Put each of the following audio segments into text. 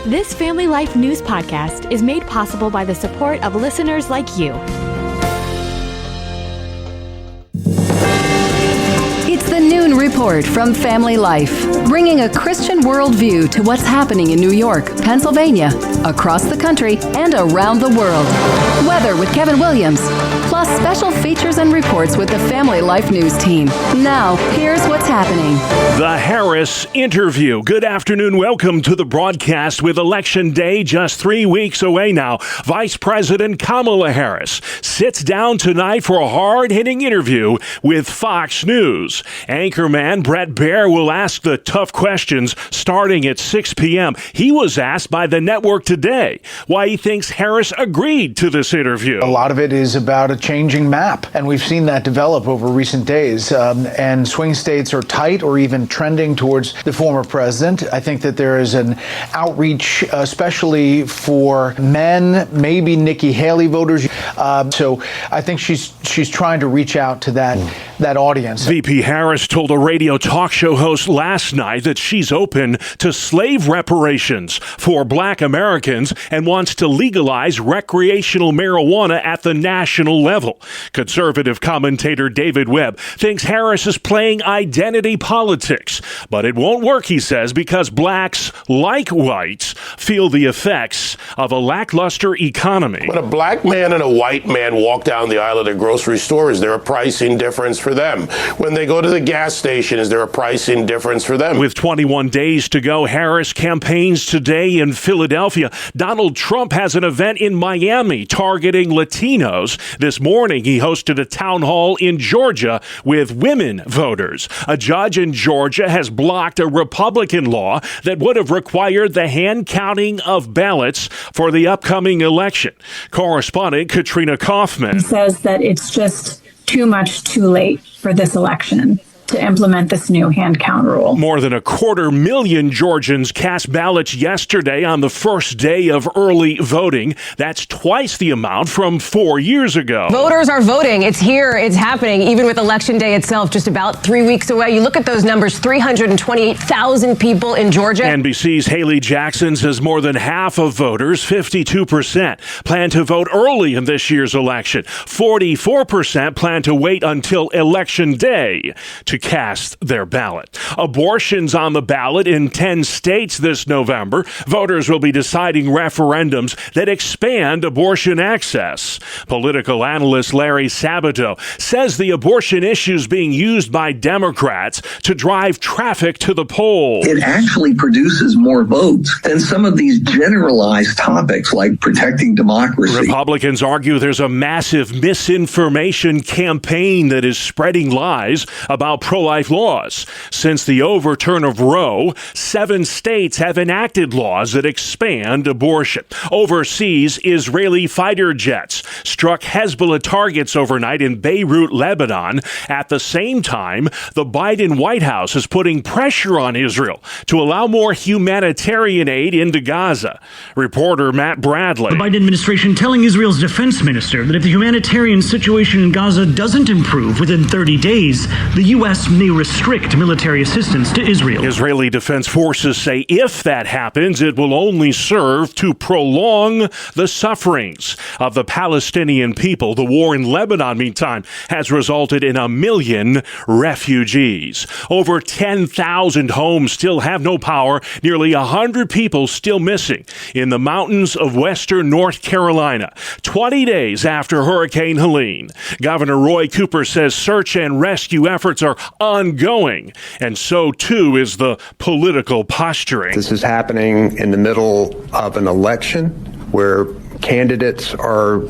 This Family Life News podcast is made possible by the support of listeners like you. It's the Noon Report from Family Life, bringing a Christian worldview to what's happening in New York, Pennsylvania, across the country, and around the world. Weather with Kevin Williams, plus special features and reports with the Family Life News team. Now, here's what's happening. The Harris interview. Good afternoon. Welcome to the broadcast with Election Day just 3 weeks away now. Vice President Kamala Harris sits down tonight for a hard-hitting interview with Fox News. Anchorman Bret Baier will ask the tough questions starting at 6 p.m. He was asked by the network today why he thinks Harris agreed to this interview. A lot of it is about a changing map, and we've seen that develop over recent days. And swing states are tight or even trending towards the former president. I think that there is an outreach, especially for men, maybe Nikki Haley voters. So I think she's trying to reach out to that audience. VP Harris told a radio talk show host last night that she's open to slave reparations for Black Americans and wants to legalize recreational marijuana at the national level. Conservative commentator David Webb thinks Harris is playing identity politics, but it won't work, he says, because blacks, like whites, feel the effects of a lackluster economy. When a black man and a white man walk down the aisle of the grocery store, is there a pricing difference for them? When they go to the gas station, is there a pricing difference for them? With 21 days to go, Harris campaigns today in Philadelphia. Donald Trump has an event in Miami targeting Latinos. This morning, he hosted a town hall in Georgia with women voters. A judge in Georgia has blocked a Republican law that would have required the hand counting of ballots for the upcoming election. Correspondent Katrina Kaufman. He says that it's just too much too late for this election to implement this new hand count rule. More than 250,000 Georgians cast ballots yesterday on the first day of early voting. That's twice the amount from 4 years ago. Voters are voting. It's here. It's happening. Even with Election Day itself just about 3 weeks away. You look at those numbers, 328,000 people in Georgia. NBC's Haley Jackson says more than half of voters, 52%, plan to vote early in this year's election. 44% plan to wait until Election Day to cast their ballot. Abortion's on the ballot in 10 states this November. Voters will be deciding referendums that expand abortion access. Political analyst Larry Sabato says the abortion issue is being used by Democrats to drive traffic to the polls. It actually produces more votes than some of these generalized topics like protecting democracy. Republicans argue there's a massive misinformation campaign that is spreading lies about pro-life laws. Since the overturn of Roe, 7 states have enacted laws that expand abortion. Overseas, Israeli fighter jets struck Hezbollah targets overnight in Beirut, Lebanon. At the same time, the Biden White House is putting pressure on Israel to allow more humanitarian aid into Gaza. Reporter Matt Bradley. The Biden administration telling Israel's defense minister that if the humanitarian situation in Gaza doesn't improve within 30 days, the U.S. may restrict military assistance to Israel. Israeli Defense Forces say if that happens, it will only serve to prolong the sufferings of the Palestinian people. The war in Lebanon, meantime, has resulted in 1 million refugees. Over 10,000 homes still have no power. Nearly 100 people still missing in the mountains of western North Carolina. 20 days after Hurricane Helene. Governor Roy Cooper says search and rescue efforts are ongoing, and so too is the political posturing. This is happening in the middle of an election where candidates are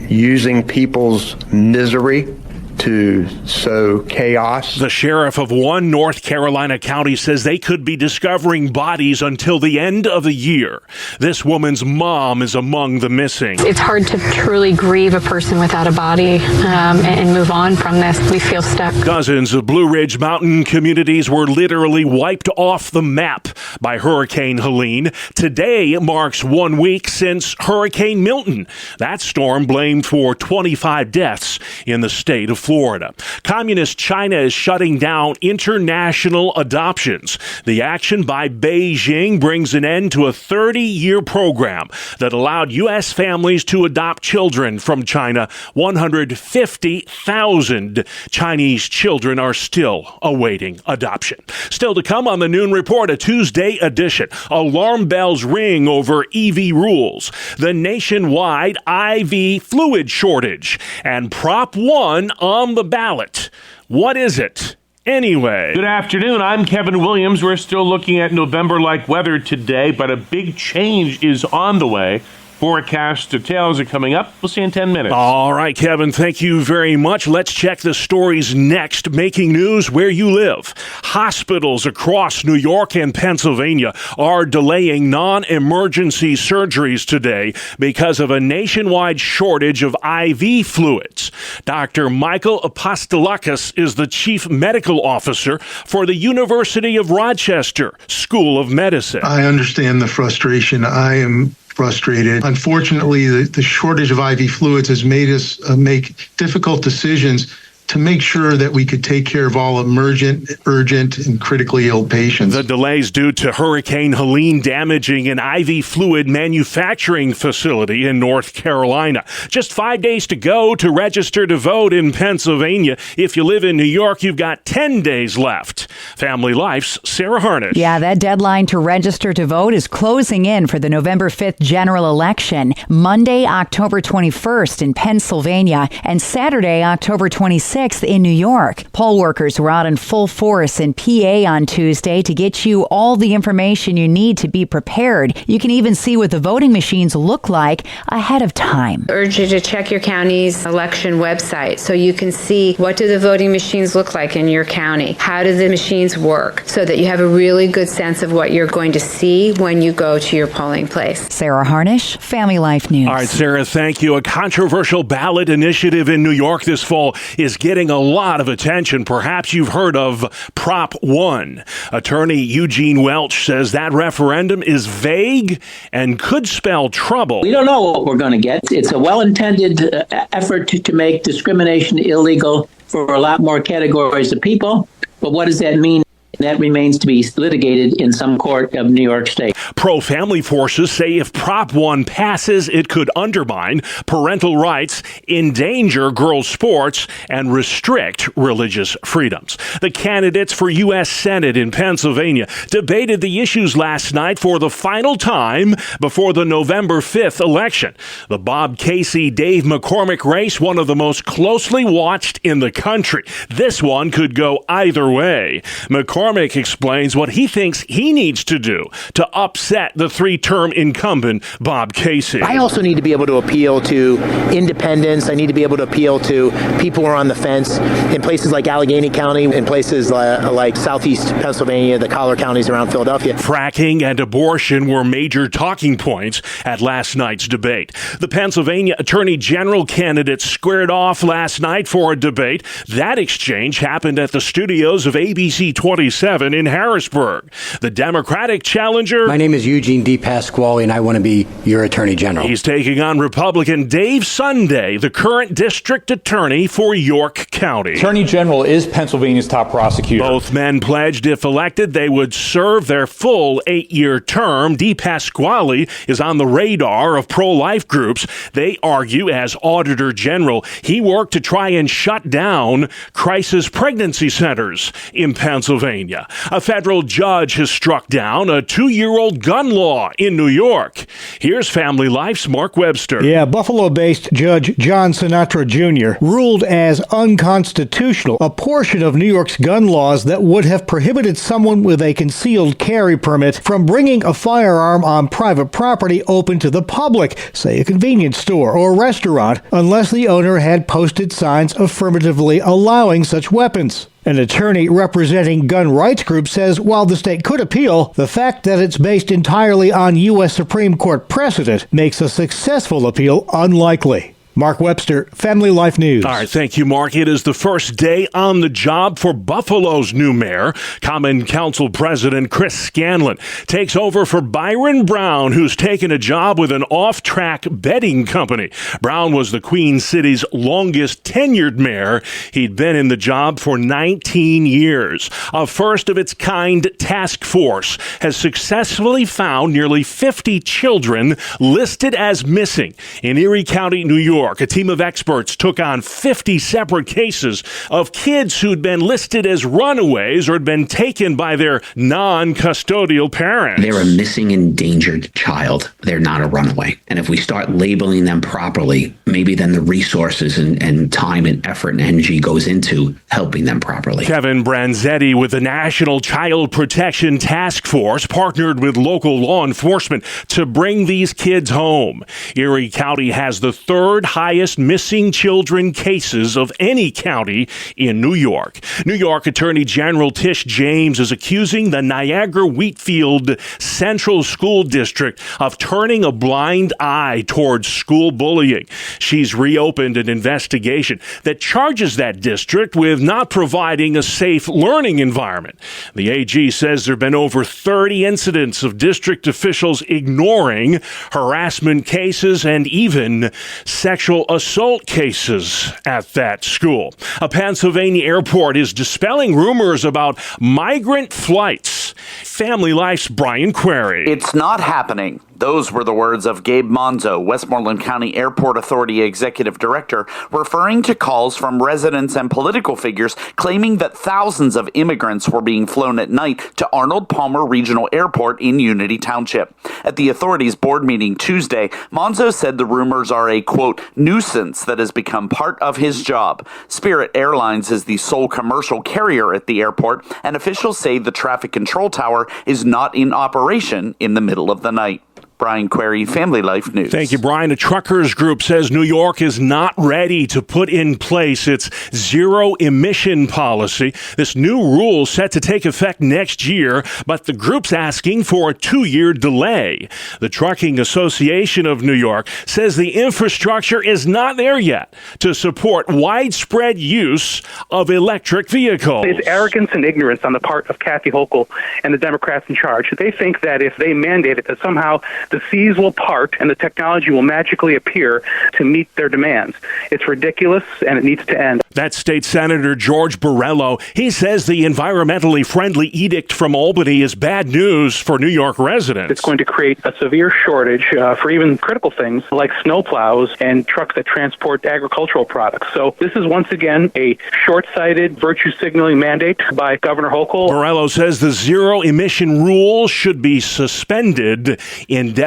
using people's misery to sow chaos. The sheriff of one North Carolina county says they could be discovering bodies until the end of the year. This woman's mom is among the missing. It's hard to truly grieve a person without a body and move on from this. We feel stuck. Dozens of Blue Ridge Mountain communities were literally wiped off the map by Hurricane Helene. Today marks 1 week since Hurricane Milton. That storm blamed for 25 deaths in the state of Florida. Communist China is shutting down international adoptions. The action by Beijing brings an end to a 30-year program that allowed U.S. families to adopt children from China. 150,000 Chinese children are still awaiting adoption. Still to come on the Noon Report, a Tuesday edition. Alarm bells ring over EV rules, the nationwide IV fluid shortage, and Prop 1 on the ballot. What is it? Anyway. Good afternoon. I'm Kevin Williams. We're still looking at November-like weather today, but a big change is on the way. Forecast details are coming up. We'll see you in 10 minutes. All right, Kevin, thank you very much. Let's check the stories next. Making news where you live. Hospitals across New York and Pennsylvania are delaying non-emergency surgeries today because of a nationwide shortage of IV fluids. Dr. Michael Apostolakis is the chief medical officer for the University of Rochester School of Medicine. I understand the frustration. I am frustrated. Unfortunately, the shortage of IV fluids has made us make difficult decisions to make sure that we could take care of all emergent, urgent, and critically ill patients. The delays due to Hurricane Helene damaging an IV fluid manufacturing facility in North Carolina. Just 5 days to go to register to vote in Pennsylvania. If you live in New York, you've got 10 days left. Family Life's Sarah Harnish. Yeah, that deadline to register to vote is closing in for the November 5th general election. Monday, October 21st in Pennsylvania, and Saturday, October 26th in New York. Poll workers were out in full force in PA on Tuesday to get you all the information you need to be prepared. You can even see what the voting machines look like ahead of time. I urge you to check your county's election website so you can see what do the voting machines look like in your county. How do the machines work so that you have a really good sense of what you're going to see when you go to your polling place. Sarah Harnish, Family Life News. All right, Sarah, thank you. A controversial ballot initiative in New York this fall is getting a lot of attention. Perhaps you've heard of Prop 1. Attorney Eugene Welch says that referendum is vague and could spell trouble. We don't know what we're going to get. It's a well-intended effort to make discrimination illegal for a lot more categories of people. But what does that mean? That remains to be litigated in some court of New York State. Pro-family forces say if Prop 1 passes, it could undermine parental rights, endanger girls' sports, and restrict religious freedoms. The candidates for U.S. Senate in Pennsylvania debated the issues last night for the final time before the November 5th election. The Bob Casey-Dave McCormick race, one of the most closely watched in the country. This one could go either way. McCormick explains what he thinks he needs to do to upset the three-term incumbent Bob Casey. I also need to be able to appeal to independents. I need to be able to appeal to people who are on the fence in places like Allegheny County, in places like southeast Pennsylvania, the collar counties around Philadelphia. Fracking and abortion were major talking points at last night's debate. The Pennsylvania Attorney General candidates squared off last night for a debate. That exchange happened at the studios of ABC 27 in Harrisburg. The Democratic challenger... My name is Eugene D. Pasquale, and I want to be your Attorney General. He's taking on Republican Dave Sunday, the current district attorney for York County. Attorney General is Pennsylvania's top prosecutor. Both men pledged if elected, they would serve their full 8-year term. D. Pasquale is on the radar of pro-life groups. They argue as Auditor General, he worked to try and shut down crisis pregnancy centers in Pennsylvania. A federal judge has struck down a 2-year-old gun law in New York. Here's Family Life's Mark Webster. Yeah, Buffalo-based Judge John Sinatra Jr. ruled as unconstitutional a portion of New York's gun laws that would have prohibited someone with a concealed carry permit from bringing a firearm on private property open to the public, say a convenience store or restaurant, unless the owner had posted signs affirmatively allowing such weapons. An attorney representing gun rights groups says while the state could appeal, the fact that it's based entirely on U.S. Supreme Court precedent makes a successful appeal unlikely. Mark Webster, Family Life News. All right, thank you, Mark. It is the first day on the job for Buffalo's new mayor. Common Council President Chris Scanlon takes over for Byron Brown, who's taken a job with an off-track betting company. Brown was the Queen City's longest tenured mayor. He'd been in the job for 19 years. A first-of-its-kind task force has successfully found nearly 50 children listed as missing in Erie County, New York. A team of experts took on 50 separate cases of kids who'd been listed as runaways or had been taken by their non-custodial parents. They're a missing, endangered child. They're not a runaway. And if we start labeling them properly, maybe then the resources and time and effort and energy goes into helping them properly. Kevin Branzetti with the National Child Protection Task Force partnered with local law enforcement to bring these kids home. Erie County has the third highest missing children cases of any county in New York. New York Attorney General Tish James is accusing the Niagara Wheatfield Central School District of turning a blind eye towards school bullying. She's reopened an investigation that charges that district with not providing a safe learning environment. The AG says there have been over 30 incidents of district officials ignoring harassment cases and even sexual assault cases at that school. A Pennsylvania airport is dispelling rumors about migrant flights. Family Life's Brian Query. It's not happening. Those were the words of Gabe Monzo, Westmoreland County Airport Authority Executive Director, referring to calls from residents and political figures claiming that thousands of immigrants were being flown at night to Arnold Palmer Regional Airport in Unity Township. At the authority's board meeting Tuesday, Monzo said the rumors are a, quote, nuisance that has become part of his job. Spirit Airlines is the sole commercial carrier at the airport, and officials say the traffic control tower is not in operation in the middle of the night. Brian Query, Family Life News. Thank you, Brian. A truckers group says New York is not ready to put in place its zero emission policy. This new rule set to take effect next year, but the group's asking for a 2-year delay. The Trucking Association of New York says the infrastructure is not there yet to support widespread use of electric vehicles. It's arrogance and ignorance on the part of Kathy Hochul and the Democrats in charge. They think that if they mandate it, that somehow the seas will part and the technology will magically appear to meet their demands. It's ridiculous and it needs to end. That's State Senator George Borrello. He says the environmentally friendly edict from Albany is bad news for New York residents. It's going to create a severe shortage for even critical things like snowplows and trucks that transport agricultural products. So this is once again a short-sighted virtue signaling mandate by Governor Hochul. Borrello says the zero emission rule should be suspended indefinitely.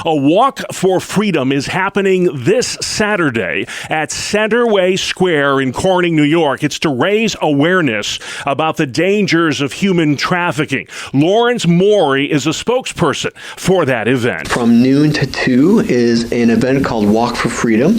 A Walk for Freedom is happening this Saturday at Centerway Square in Corning, New York. It's to raise awareness about the dangers of human trafficking. Lawrence Morey is a spokesperson for that event. From noon to 2 is an event called Walk for Freedom,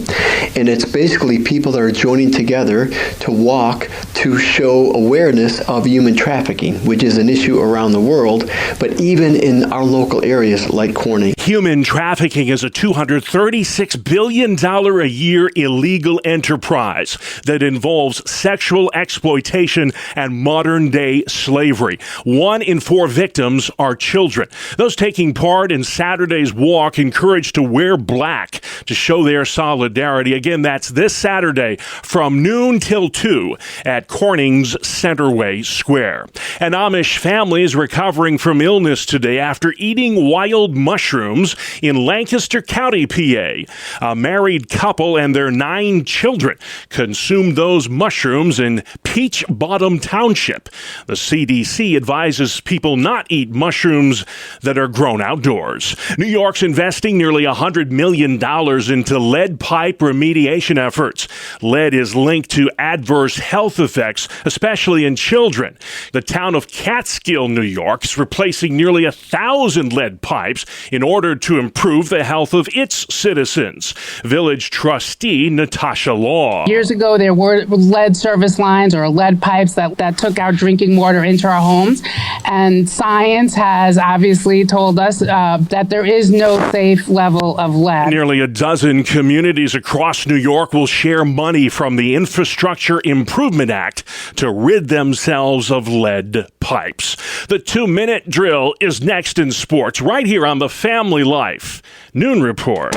and it's basically people that are joining together to walk to show awareness of human trafficking, which is an issue around the world, but even in our local areas like Corning. Human trafficking is a $236 billion a year illegal enterprise that involves sexual exploitation and modern-day slavery. 1 in 4 victims are children. Those taking part in Saturday's walk encouraged to wear black to show their solidarity. Again, that's this Saturday from noon till 2 at Corning's Centerway Square. An Amish family is recovering from illness today after eating wild mushrooms in Lancaster County, PA. A married couple and their 9 children consumed those mushrooms in Peach Bottom Township. The CDC advises people not eat mushrooms that are grown outdoors. New York's investing nearly $100 million into lead pipe remediation efforts. Lead is linked to adverse health effects, especially in children. The town of Catskill, New York, is replacing nearly 1,000 lead pipes in order to improve the health of its citizens. Village trustee Natasha Law. Years ago, there were lead service lines or lead pipes that took our drinking water into our homes. And science has obviously told us that there is no safe level of lead. Nearly a dozen communities across New York will share money from the Infrastructure Improvement Act to rid themselves of lead pipes. The 2-minute drill is next in sports, right here on the Family Life Noon Report.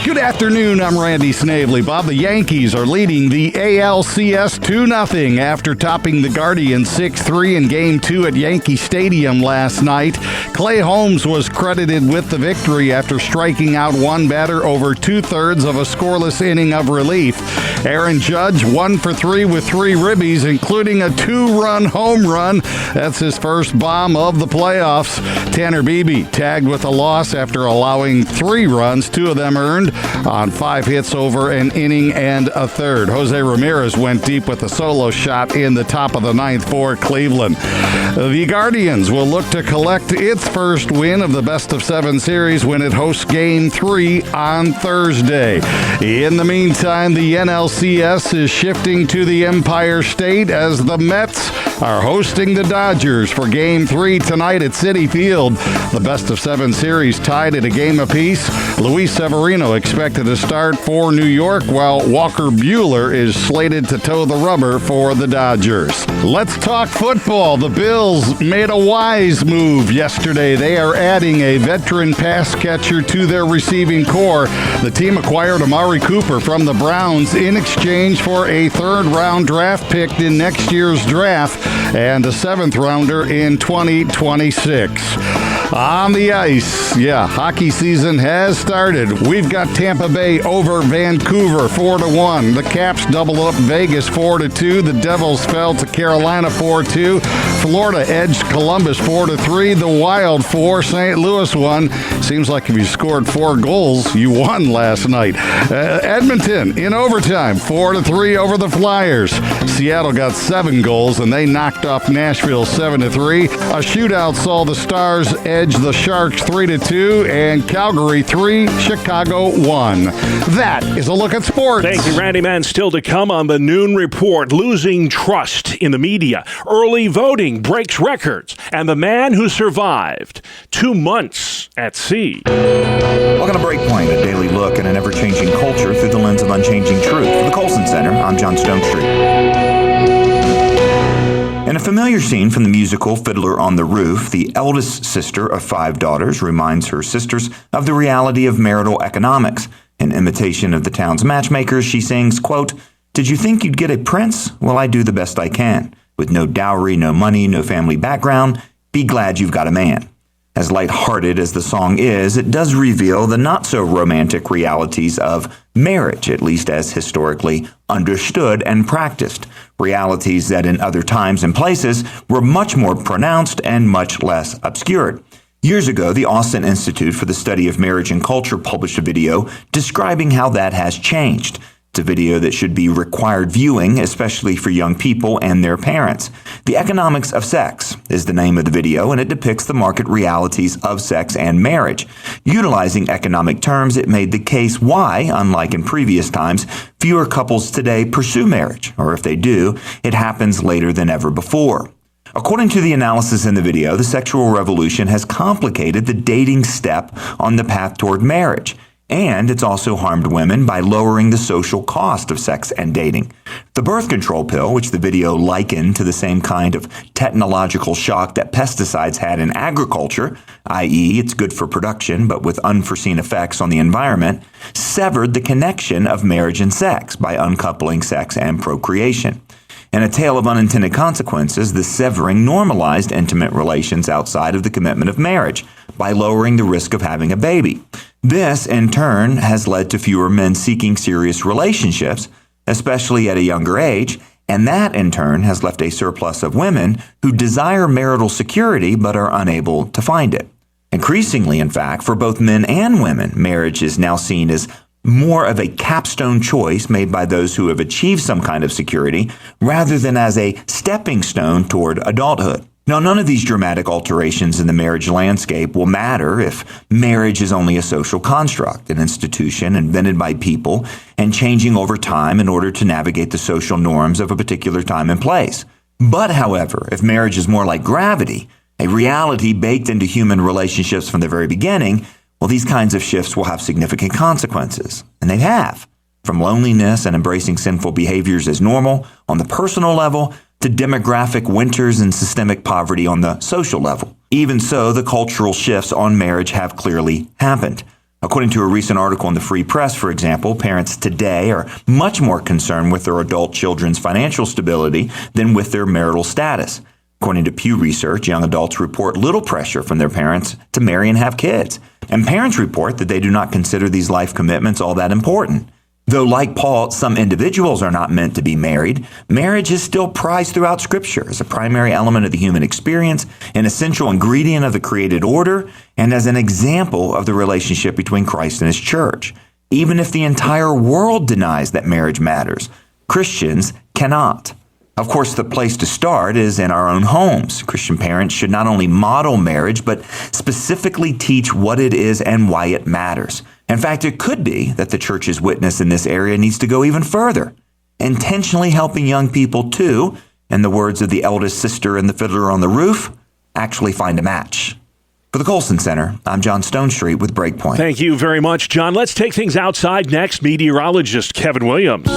Good afternoon, I'm Randy Snavely. Bob, the Yankees are leading the ALCS 2-0 after topping the Guardians 6-3 in Game 2 at Yankee Stadium last night. Clay Holmes was credited with the victory after striking out one batter over 2/3 of a scoreless inning of relief. Aaron Judge 1 for 3 with 3 ribbies, including a 2-run home run. That's his first bomb of the playoffs. Tanner Beebe tagged with a loss after allowing 3 runs, 2 of them earned, on 5 hits over an inning and a third. Jose Ramirez went deep with a solo shot in the top of the 9th for Cleveland. The Guardians will look to collect its first win of the best-of-7 series when it hosts Game 3 on Thursday. In the meantime, the NLCS is shifting to the Empire State as the Mets are hosting the Dodgers for Game 3 tonight at Citi Field. The best-of-7 series tied at a game apiece. Luis Severino expected to start for New York, while Walker Buehler is slated to toe the rubber for the Dodgers. Let's talk football. The Bills made a wise move yesterday. They are adding a veteran pass catcher to their receiving core. The team acquired Amari Cooper from the Browns in exchange for a 3rd-round draft pick in next year's draft and a 7th-rounder in 2026. On the ice, hockey season has started. We've got Tampa Bay over Vancouver 4-1. The Caps double up Vegas 4-2. The Devils fell to Carolina 4-2. Florida edged Columbus 4-3. The Wild 4, St. Louis 1. Seems like if you scored 4 goals, you won last night. Edmonton in overtime 4-3 over the Flyers. Seattle got 7 goals and they knocked off Nashville 7-3. A shootout saw the Stars edge the Sharks 3-2 and Calgary 3, Chicago 1. That is a look at sports. Thank you, Randy. Man, still to come on the Noon Report. Losing trust in the media. Early voting breaks records. And the man who survived 2 months at sea. Welcome to Breakpoint, a daily look at an ever-changing culture through the lens of unchanging truth. For the Colson Center, I'm John Stonestreet. In a familiar scene from the musical Fiddler on the Roof, the eldest sister of 5 daughters reminds her sisters of the reality of marital economics. In imitation of the town's matchmakers, she sings, quote, "Did you think you'd get a prince? Well, I do the best I can. With no dowry, no money, no family background, be glad you've got a man." As lighthearted as the song is, it does reveal the not-so-romantic realities of marriage, at least as historically understood and practiced. Realities that in other times and places were much more pronounced and much less obscured. Years ago, the Austin Institute for the Study of Marriage and Culture published a video describing how that has changed. It's a video that should be required viewing, especially for young people and their parents. The Economics of Sex is the name of the video, and it depicts the market realities of sex and marriage. Utilizing economic terms, it made the case why, unlike in previous times, fewer couples today pursue marriage, or if they do, it happens later than ever before. According to the analysis in the video, the sexual revolution has complicated the dating step on the path toward marriage. And it's also harmed women by lowering the social cost of sex and dating. The birth control pill, which the video likened to the same kind of technological shock that pesticides had in agriculture, i.e. it's good for production but with unforeseen effects on the environment, severed the connection of marriage and sex by uncoupling sex and procreation. In a tale of unintended consequences, the severing normalized intimate relations outside of the commitment of marriage by lowering the risk of having a baby. This, in turn, has led to fewer men seeking serious relationships, especially at a younger age, and that, in turn, has left a surplus of women who desire marital security but are unable to find it. Increasingly, in fact, for both men and women, marriage is now seen as more of a capstone choice made by those who have achieved some kind of security rather than as a stepping stone toward adulthood. Now, none of these dramatic alterations in the marriage landscape will matter if marriage is only a social construct, an institution invented by people and changing over time in order to navigate the social norms of a particular time and place. But, however, if marriage is more like gravity, a reality baked into human relationships from the very beginning, well, these kinds of shifts will have significant consequences. And they have. From loneliness and embracing sinful behaviors as normal on the personal level to demographic winters and systemic poverty on the social level. Even so, the cultural shifts on marriage have clearly happened. According to a recent article in the Free Press, for example, parents today are much more concerned with their adult children's financial stability than with their marital status. According to Pew Research, young adults report little pressure from their parents to marry and have kids. And parents report that they do not consider these life commitments all that important. Though, like Paul, some individuals are not meant to be married, marriage is still prized throughout Scripture as a primary element of the human experience, an essential ingredient of the created order, and as an example of the relationship between Christ and His church. Even if the entire world denies that marriage matters, Christians cannot. Of course, the place to start is in our own homes. Christian parents should not only model marriage, but specifically teach what it is and why it matters. In fact, it could be that the church's witness in this area needs to go even further, intentionally helping young people to, in the words of the eldest sister in The Fiddler on the Roof, actually find a match. For the Colson Center, I'm John Stonestreet with Breakpoint. Thank you very much, John. Let's take things outside next. Meteorologist Kevin Williams.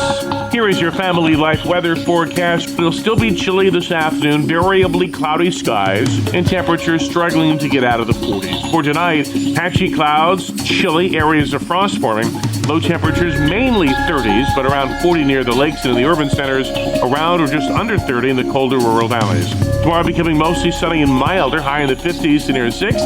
Here is your family life weather forecast. It'll still be chilly this afternoon, variably cloudy skies, and temperatures struggling to get out of the 40s. For tonight, patchy clouds, chilly, areas of frost forming, low temperatures mainly 30s, but around 40 near the lakes and in the urban centers, around or just under 30 in the colder rural valleys. Tomorrow becoming mostly sunny and milder, high in the 50s to near 60.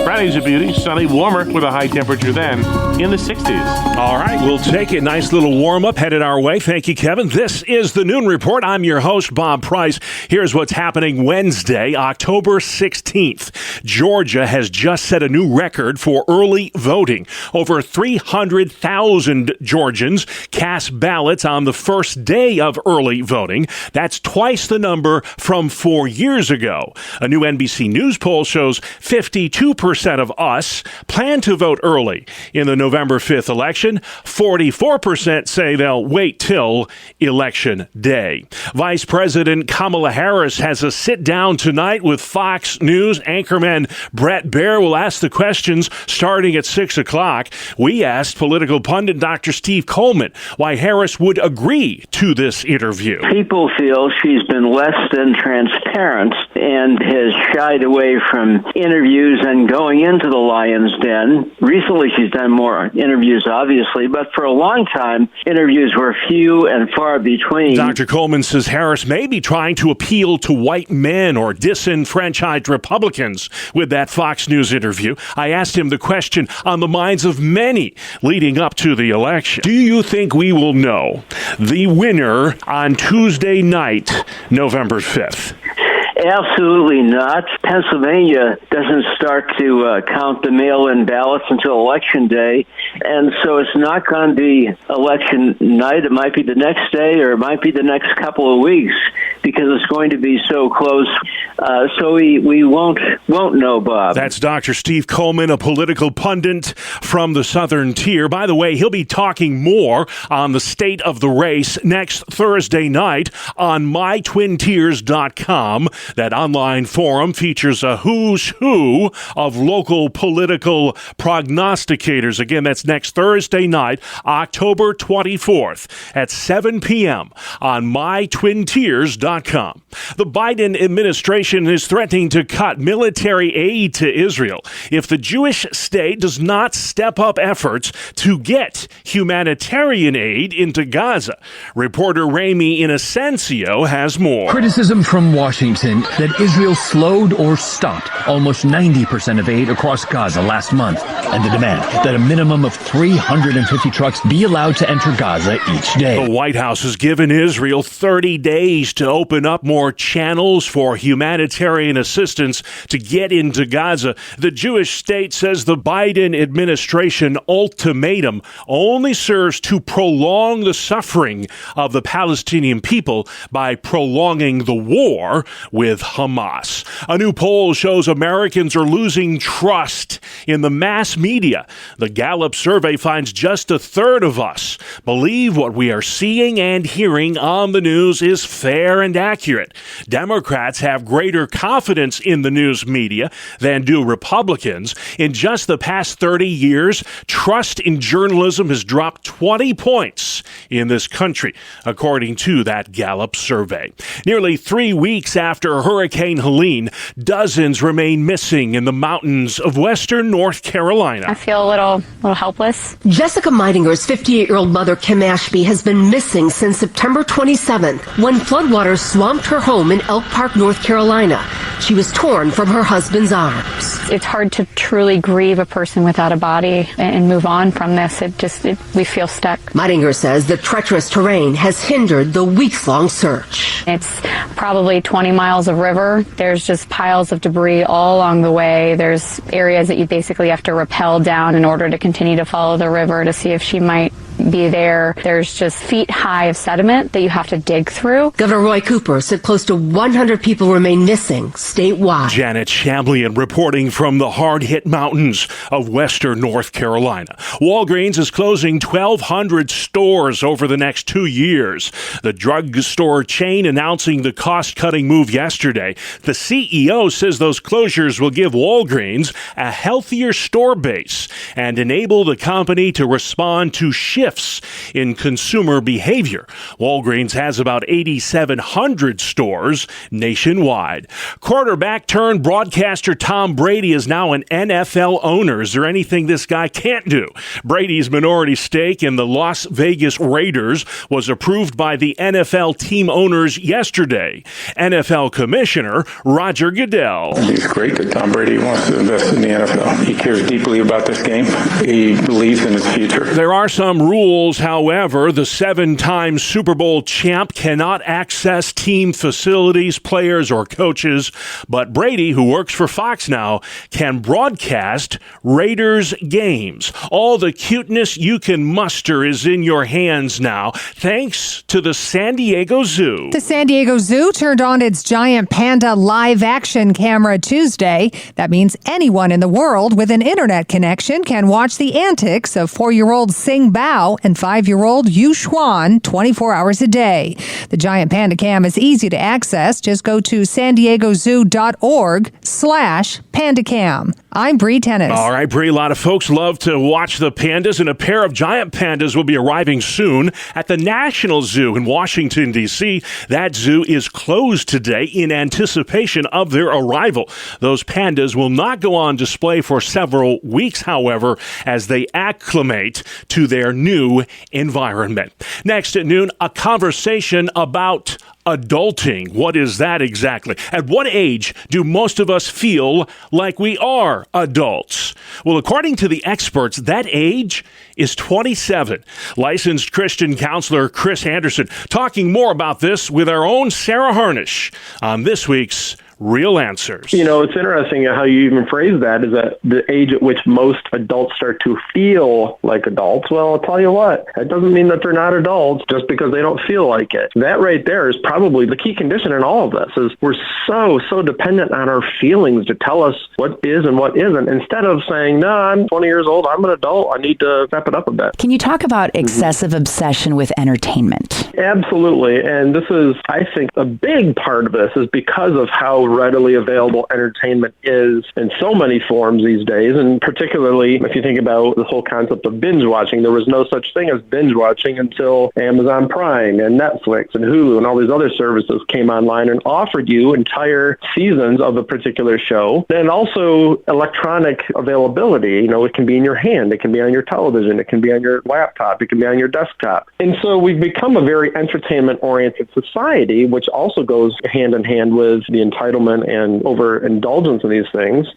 Friday's a beauty, sunny, warmer with a high temperature then in the 60s. All right, we'll take it. Nice little warm-up headed our way. Thank you, Kevin. This is the Noon Report. I'm your host, Bob Price. Here's what's happening Wednesday, October 16th. Georgia has just set a new record for early voting. Over 300,000 Georgians cast ballots on the first day of early voting. That's twice the number from 4 years ago. A new NBC News poll shows 52% of us plan to vote early in the November 5th election. 44% say they'll wait till Election Day. Vice President Kamala Harris has a sit-down tonight with Fox News anchorman Bret Baier. Will ask the questions starting at 6 o'clock. We asked political pundit Dr. Steve Coleman why Harris would agree to this interview. People feel she's been less than transparent and has shied away from interviews and going into the lion's den. Recently, she's done more interviews, obviously, but for a long time, interviews were few and far between. Dr. Coleman says Harris may be trying to appeal to white men or disenfranchised Republicans with that Fox News interview. I asked him the question on the minds of many leading up to the election. Do you think we will know the winner on Tuesday night, November 5th? Absolutely not. Pennsylvania doesn't start to count the mail-in ballots until Election Day, and so it's not going to be Election night. It might be the next day, or it might be the next couple of weeks, because it's going to be so close. So we won't know, Bob. That's Dr. Steve Coleman, a political pundit from the Southern Tier. By the way, he'll be talking more on the state of the race next Thursday night on mytwintiers.com. That online forum features a who's who of local political prognosticators. Again, that's next Thursday night, October 24th at 7 p.m. on mytwintiers.com. The Biden administration is threatening to cut military aid to Israel if the Jewish state does not step up efforts to get humanitarian aid into Gaza. Reporter Rami Inocencio has more. Criticism from Washington that Israel slowed or stopped almost 90% of aid across Gaza last month, and the demand that a minimum of 350 trucks be allowed to enter Gaza each day. The White House has given Israel 30 days to open up more channels for humanitarian assistance to get into Gaza. The Jewish state says the Biden administration ultimatum only serves to prolong the suffering of the Palestinian people by prolonging the war with with Hamas. A new poll shows Americans are losing trust in the mass media. The Gallup survey finds just a third of us believe what we are seeing and hearing on the news is fair and accurate. Democrats have greater confidence in the news media than do Republicans. In just the past 30 years, trust in journalism has dropped 20 points in this country, according to that Gallup survey. Nearly 3 weeks after Hurricane Helene, dozens remain missing in the mountains of western North Carolina. I feel a little helpless. Jessica Meidinger's 58-year-old mother, Kim Ashby, has been missing since September 27th, when floodwaters swamped her home in Elk Park, North Carolina. She was torn from her husband's arms. It's hard to truly grieve a person without a body and move on from this. We feel stuck. Meidinger says the treacherous terrain has hindered the weeks-long search. It's probably 20 miles of river. There's just piles of debris all along the way. There's areas that you basically have to rappel down in order to continue to follow the river to see if she might be there. There's just feet high of sediment that you have to dig through. Governor Roy Cooper said close to 100 people remain missing statewide. Janet Shamblian reporting from the hard-hit mountains of western North Carolina. Walgreens is closing 1,200 stores over the next 2 years. The drugstore chain announcing the cost-cutting move yesterday. The CEO says those closures will give Walgreens a healthier store base and enable the company to respond to shifts in consumer behavior. Walgreens has about 8,700 stores nationwide. Quarterback turned broadcaster Tom Brady is now an NFL owner. Is there anything this guy can't do? Brady's minority stake in the Las Vegas Raiders was approved by the NFL team owners yesterday. NFL Commissioner Roger Goodell. It's great that Tom Brady wants to invest in the NFL. He cares deeply about this game. He believes in its future. There are some rules, however. The 7-time Super Bowl champ cannot access team facilities, players, or coaches. But Brady, who works for Fox now, can broadcast Raiders games. All the cuteness you can muster is in your hands now, thanks to the San Diego Zoo. The San Diego Zoo turned on its giant panda live-action camera Tuesday. That means anyone in the world with an internet connection can watch the antics of 4-year-old Sing Bao and 5-year-old Yu Xuan 24 hours a day. The giant panda cam is easy to access. Just go to sandiegozoo.org/pandacam. I'm Bree Tennis. All right, Bree, a lot of folks love to watch the pandas, and a pair of giant pandas will be arriving soon at the National Zoo in Washington, D.C. That zoo is closed today in anticipation of their arrival. Those pandas will not go on display for several weeks, however, as they acclimate to their new environment. Next at noon, a conversation about adulting. What is that exactly? At what age do most of us feel like we are adults? Well, according to the experts, that age is 27. Licensed Christian counselor Chris Anderson talking more about this with our own Sarah Harnish on this week's Real Answers. You know, it's interesting how you even phrase that, is that the age at which most adults start to feel like adults. Well, I'll tell you what, that doesn't mean that they're not adults just because they don't feel like it. That right there is probably the key condition in all of this, is we're so dependent on our feelings to tell us what is and what isn't, instead of saying, no, I'm 20 years old, I'm an adult, I need to step it up a bit. Can you talk about excessive obsession with entertainment? Absolutely. And this is, I think, a big part of this is because of how readily available entertainment is in so many forms these days. And particularly if you think about the whole concept of binge watching, there was no such thing as binge watching until Amazon Prime and Netflix and Hulu and all these other services came online and offered you entire seasons of a particular show. And also electronic availability. You know, it can be in your hand, it can be on your television, it can be on your laptop, it can be on your desktop. And so we've become a very entertainment-oriented society, which also goes hand in hand with the entitlement entitlement and overindulgence in these things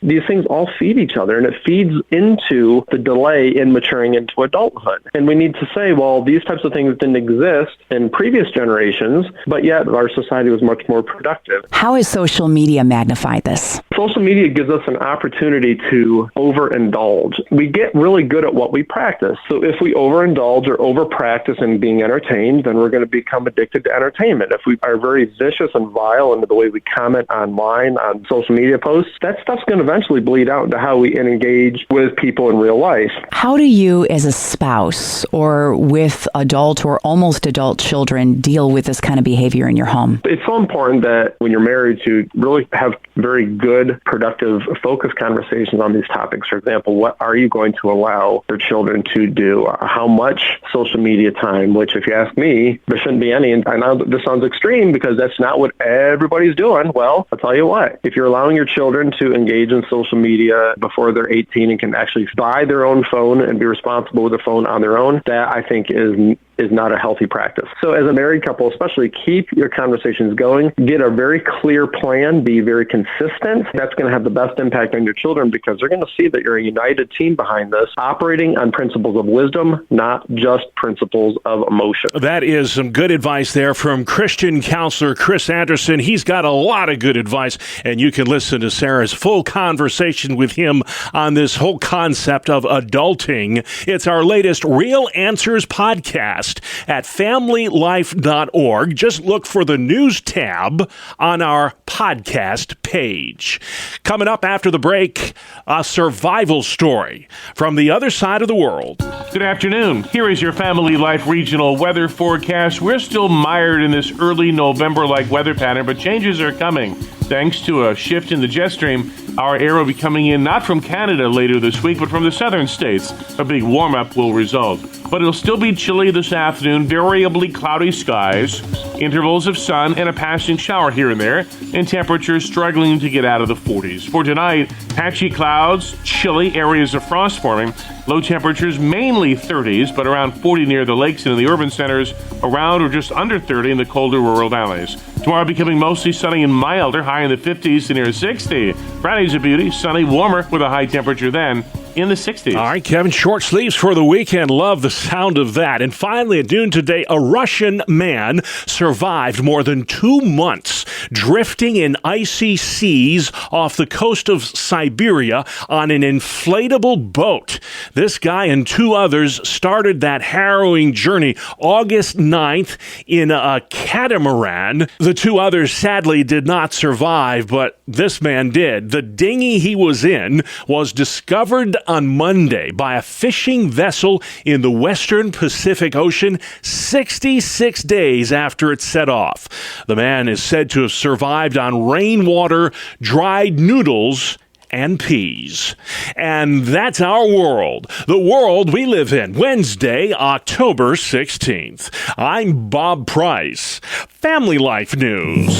all feed each other, and it feeds into the delay in maturing into adulthood. And we need to say, well, these types of things didn't exist in previous generations, but yet our society was much more productive. How has social media magnified this? Social media gives us an opportunity to overindulge. We get really good at what we practice. So if we overindulge or overpractice in being entertained, then we're going to become addicted to entertainment. If we are very vicious and vile in the way we comment online, on social media posts, that stuff's going to eventually bleed out into how we engage with people in real life. How do you, as a spouse or with adult or almost adult children, deal with this kind of behavior in your home? It's so important that when you're married to really have very good, productive, focused conversations on these topics. For example, what are you going to allow your children to do? How much social media time, which if you ask me, there shouldn't be any. And I know this sounds extreme because that's not what everybody's doing. Well, I'll tell you what, if you're allowing your children to engage in social media before they're 18 and can actually buy their own phone and be responsible with their phone on their own, that I think is not a healthy practice. So as a married couple, especially, keep your conversations going, get a very clear plan, be very consistent. That's going to have the best impact on your children because they're going to see that you're a united team behind this, operating on principles of wisdom, not just principles of emotion. That is some good advice there from Christian counselor Chris Anderson. He's got a lot of good advice, and you can listen to Sarah's full conversation with him on this whole concept of adulting. It's our latest Real Answers podcast at familylife.org. Just look for the news tab on our podcast page. Coming up after the break, a survival story from the other side of the world. Good afternoon. Here is your Family Life regional weather forecast. We're still mired in this early November-like weather pattern, but changes are coming. Thanks to a shift in the jet stream, our air will be coming in not from Canada later this week, but from the southern states. A big warm-up will result. But it'll still be chilly this afternoon, variably cloudy skies, intervals of sun, and a passing shower here and there, and temperatures struggling to get out of the 40s. For tonight, patchy clouds, chilly, areas of frost forming, low temperatures mainly 30s, but around 40 near the lakes and in the urban centers, around or just under 30 in the colder rural valleys. Tomorrow becoming mostly sunny and milder, high in the 50s to near 60. Friday's a beauty, sunny, warmer with a high temperature then in the 60s. All right, Kevin, short sleeves for the weekend. Love the sound of that. And finally, at noon today, a Russian man survived more than 2 months drifting in icy seas off the coast of Siberia on an inflatable boat. This guy and 2 others started that harrowing journey August 9th in a catamaran. The 2 others sadly did not survive, but this man did. The dinghy he was in was discovered on Monday by a fishing vessel in the western Pacific Ocean 66 days after it set off. The man is said to have survived on rainwater, dried noodles, and peas. And that's our world, the world we live in. Wednesday, October 16th. I'm Bob Price. Family Life News.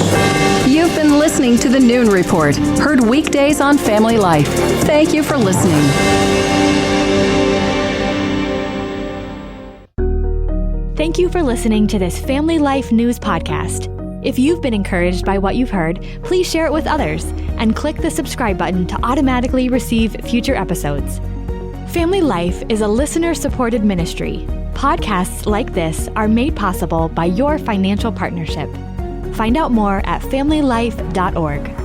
You've been listening to the Noon Report, heard weekdays on Family Life. Thank you for listening. Thank you for listening to this Family Life News podcast. If you've been encouraged by what you've heard, please share it with others and click the subscribe button to automatically receive future episodes. Family Life is a listener-supported ministry. Podcasts like this are made possible by your financial partnership. Find out more at familylife.org.